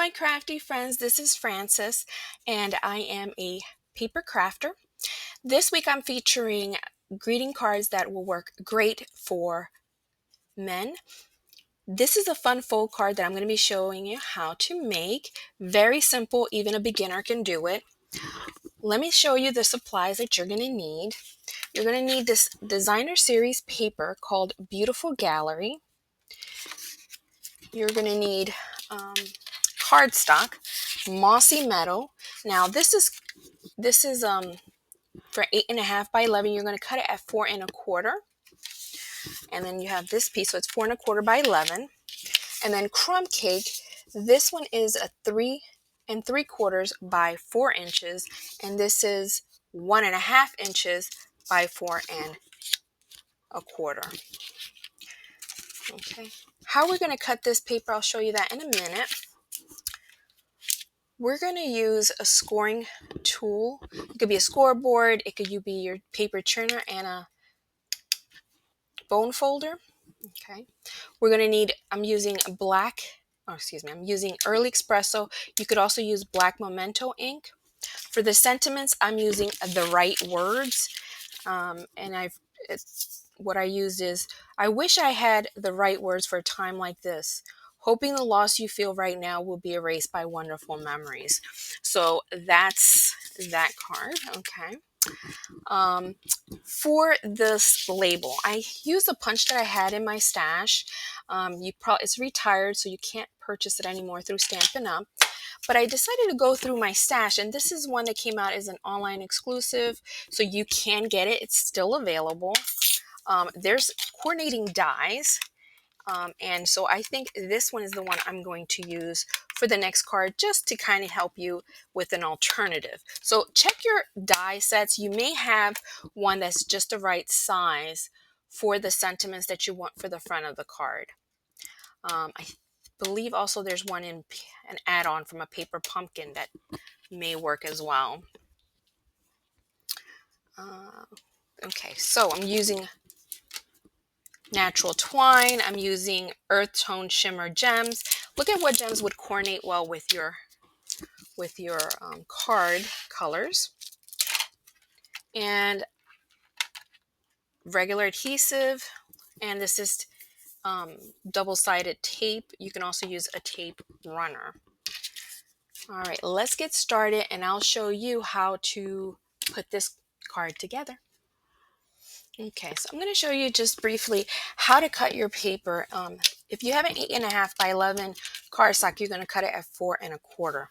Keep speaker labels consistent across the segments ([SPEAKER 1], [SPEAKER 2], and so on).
[SPEAKER 1] my crafty friends, this is Frances, and I am a paper crafter. This week I'm featuring greeting cards that will work great for men. This is a fun fold card that I'm going to be showing you how to make. Very simple, even a beginner can do it. Let me show you the supplies that you're going to need. You're going to need this designer series paper called Beautiful Gallery. You're going to need cardstock, mossy metal. Now this is for 8.5 by 11. You're going to cut it at 4.25, and then you have this piece, so it's 4.25 by 11. And then crumb cake. This one is a 3.75 by 4 inches, and this is 1.5 inches by 4.25. Okay. How we're going to cut this paper, I'll show you that in a minute. We're going to use a scoring tool. It could be a scoreboard, it could be your paper trimmer and a bone folder. Okay. We're going to need, I'm using Early Espresso. You could also use black Memento ink. For the sentiments, I'm using The Right Words. What I used is, I wish I had the right words for a time like this. Hoping the loss you feel right now will be erased by wonderful memories. So that's that card. Okay. For this label, I used a punch that I had in my stash. It's retired, so you can't purchase it anymore through Stampin' Up. But I decided to go through my stash, and this is one that came out as an online exclusive, so you can get it. It's still available. There's coordinating dies. And so I think this one is the one I'm going to use for the next card, just to kind of help you with an alternative. So check your die sets. You may have one that's just the right size for the sentiments that you want for the front of the card. I believe also there's one in an add-on from a paper pumpkin that may work as well. Okay, so I'm using natural twine. I'm using earth tone shimmer gems. Look at what gems would coordinate well with your card colors. And regular adhesive, and this is double-sided tape. You can also use a tape runner. All right, let's get started, and I'll show you how to put this card together. Okay, so I'm going to show you just briefly how to cut your paper. If you have an 8.5 by 11 cardstock, you're going to cut it at 4.25.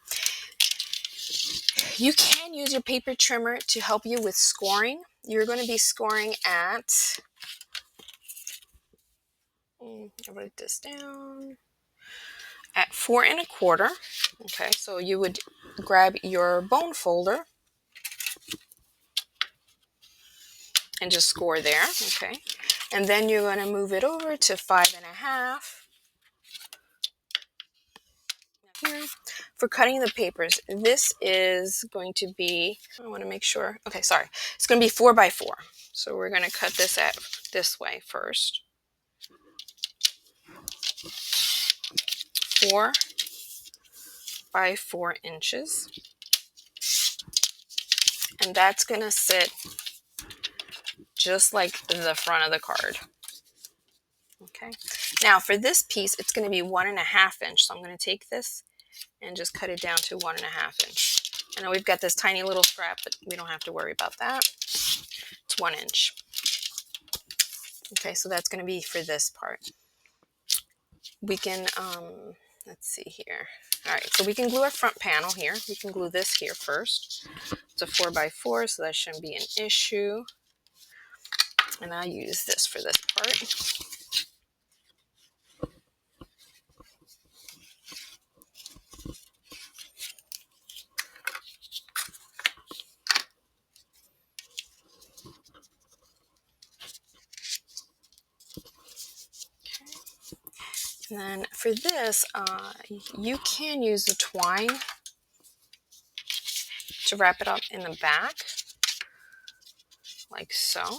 [SPEAKER 1] You can use your paper trimmer to help you with scoring. You're going to be scoring at, I'll write this down, at 4.25. Okay, so you would grab your bone folder and just score there. Okay, and then you're going to move it over to 5.5. Here. For cutting the papers, this is going to be, I want to make sure, okay, sorry, it's going to be 4 by 4. So we're going to cut this at this way first. 4 by 4 inches. And that's going to sit just like the front of the card. Okay. Now for this piece, it's going to be 1.5 inch. So I'm going to take this and just cut it down to 1.5 inch. I know we've got this tiny little scrap, but we don't have to worry about that. It's 1 inch. Okay, so that's going to be for this part. We can, let's see here. All right, so we can glue our front panel here. We can glue this here first. It's a 4 by 4, so that shouldn't be an issue. And I'll use this for this part. And then for this, you can use the twine to wrap it up in the back, like so.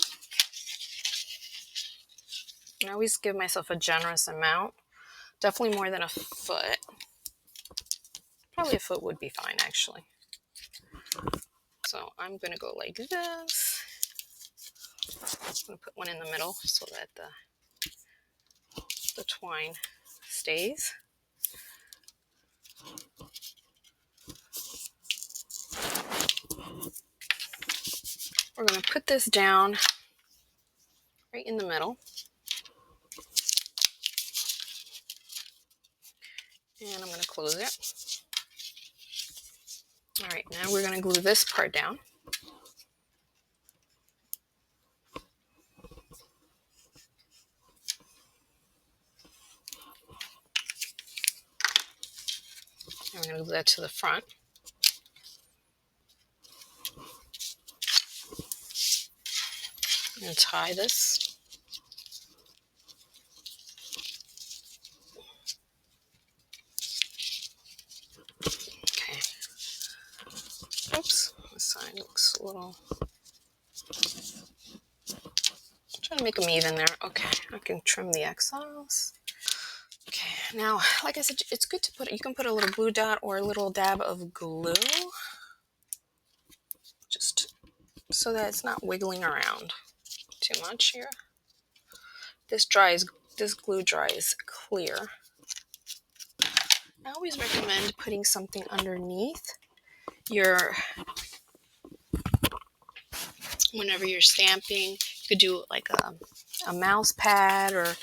[SPEAKER 1] I always give myself a generous amount, definitely more than a foot. Probably a foot would be fine, actually. So I'm going to go like this. I'm going to put one in the middle so that the twine stays. We're going to put this down right in the middle. And I'm going to close it. All right, now we're going to glue this part down. And we're going to glue that to the front. I'm going to tie this. Okay. Oops, this side looks a little... I'm trying to make them even there. Okay, I can trim the excess. Okay, now, like I said, it's good to put, you can put a little blue dot or a little dab of glue, just so that it's not wiggling around too much here. This glue dries clear. I always recommend putting something underneath whenever you're stamping. You could do like a mouse pad, or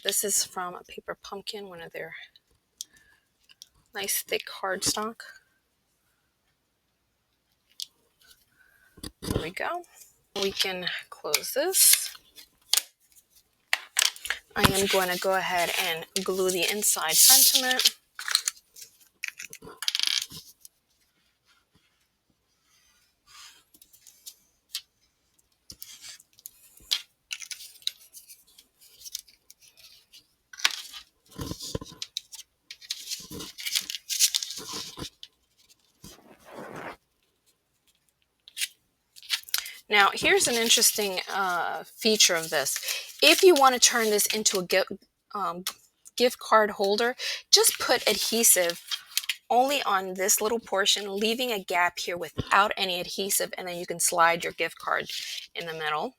[SPEAKER 1] this is from a Paper Pumpkin, one of their nice thick cardstock. There we go. We can close this. I am going to go ahead and glue the inside sentiment. Now, here's an interesting feature of this. If you want to turn this into a gift card holder, just put adhesive only on this little portion, leaving a gap here without any adhesive, and then you can slide your gift card in the middle.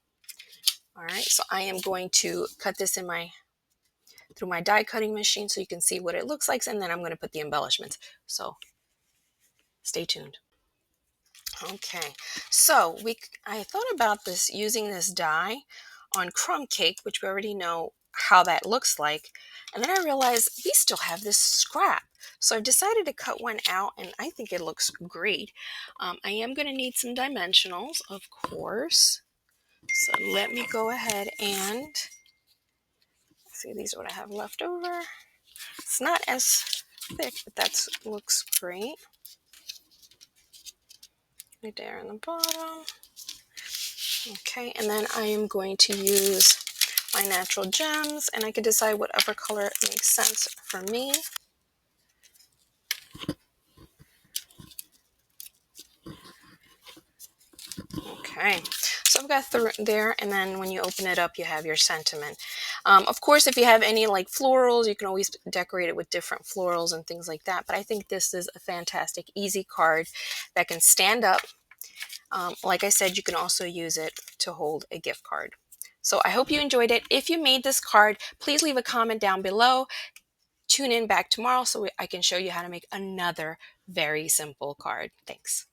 [SPEAKER 1] All right, so I am going to cut this through my die cutting machine so you can see what it looks like, and then I'm going to put the embellishments. So stay tuned. Okay, so I thought about using this die on crumb cake, which we already know how that looks like, and then I realized we still have this scrap. So I've decided to cut one out, and I think it looks great. I am going to need some dimensionals, of course. So let me go ahead and see, these are what I have left over. It's not as thick, but that looks great. Right there in the bottom. Okay, and then I am going to use my natural gems, and I can decide whatever color makes sense for me. Okay, so I've got there, and then when you open it up, you have your sentiment. Of course, if you have any like florals, you can always decorate it with different florals and things like that, but I think this is a fantastic, easy card that can stand up. Like I said, you can also use it to hold a gift card. So I hope you enjoyed it. If you made this card, please leave a comment down below. Tune in back tomorrow so I can show you how to make another very simple card. Thanks.